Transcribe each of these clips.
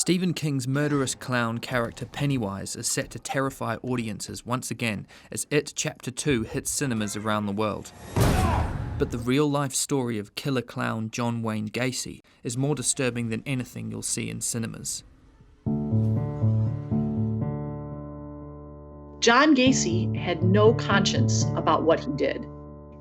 Stephen King's murderous clown character Pennywise is set to terrify audiences once again as It Chapter 2 hits cinemas around the world. But the real-life story of killer clown John Wayne Gacy is more disturbing than anything you'll see in cinemas. John Gacy had no conscience about what he did.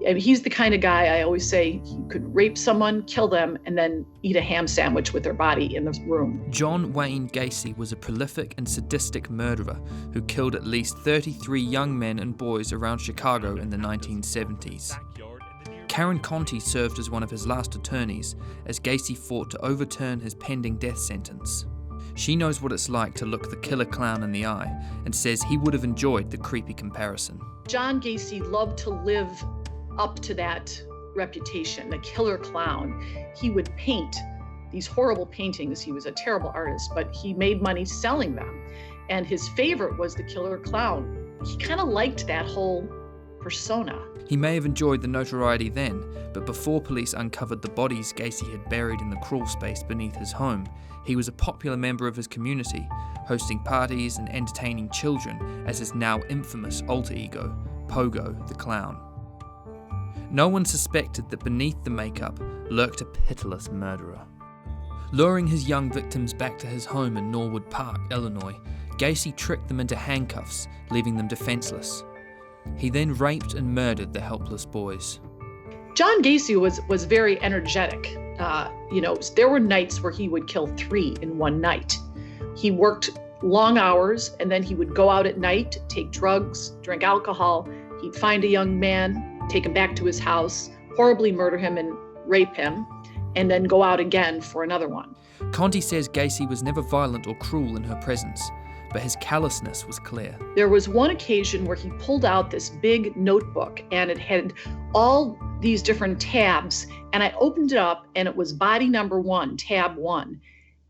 I mean, he's the kind of guy, I always say, he could rape someone, kill them, and then eat a ham sandwich with their body in the room. John Wayne Gacy was a prolific and sadistic murderer who killed at least 33 young men and boys around Chicago in the 1970s. Karen Conti served as one of his last attorneys as Gacy fought to overturn his pending death sentence. She knows what it's like to look the killer clown in the eye and says he would have enjoyed the creepy comparison. John Gacy loved to live up to that reputation, the killer clown. He would paint these horrible paintings. He was a terrible artist, but he made money selling them. And his favorite was the killer clown. He kind of liked that whole persona. He may have enjoyed the notoriety then, but before police uncovered the bodies Gacy had buried in the crawl space beneath his home, he was a popular member of his community, hosting parties and entertaining children as his now infamous alter ego, Pogo the Clown. No one suspected that beneath the makeup lurked a pitiless murderer. Luring his young victims back to his home in Norwood Park, Illinois, Gacy tricked them into handcuffs, leaving them defenseless. He then raped and murdered the helpless boys. John Gacy was very energetic. There were nights where he would kill 3 in one night. He worked long hours, and then he would go out at night, take drugs, drink alcohol. He'd find a young man, take him back to his house, horribly murder him and rape him, and then go out again for another one. Conti says Gacy was never violent or cruel in her presence, but his callousness was clear. There was one occasion where he pulled out this big notebook, and it had all these different tabs, and I opened it up, and it was body number 1, tab 1,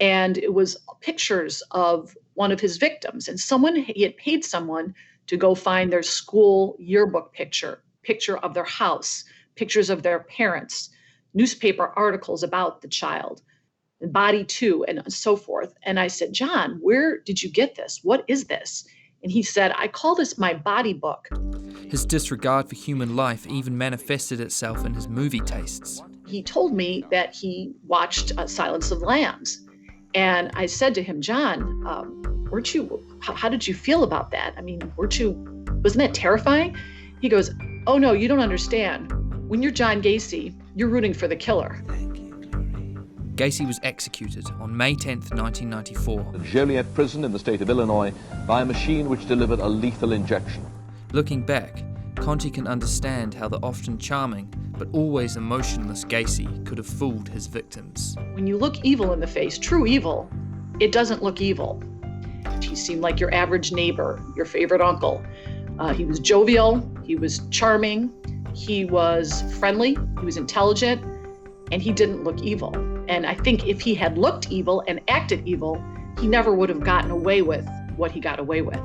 and it was pictures of one of his victims, and he had paid someone to go find their school yearbook picture of their house, pictures of their parents, newspaper articles about the child, and body 2, and so forth. And I said, John, where did you get this? What is this? And he said, I call this my body book. His disregard for human life even manifested itself in his movie tastes. He told me that he watched Silence of the Lambs. And I said to him, John, how did you feel about that? I mean, wasn't that terrifying? He goes, oh no, you don't understand. When you're John Gacy, you're rooting for the killer. Gacy was executed on May 10th, 1994. At Joliet Prison in the state of Illinois by a machine which delivered a lethal injection. Looking back, Conti can understand how the often charming but always emotionless Gacy could have fooled his victims. When you look evil in the face, true evil, it doesn't look evil. He seemed like your average neighbor, your favorite uncle. He was jovial, he was charming, he was friendly, he was intelligent, and he didn't look evil. And I think if he had looked evil and acted evil, he never would have gotten away with what he got away with.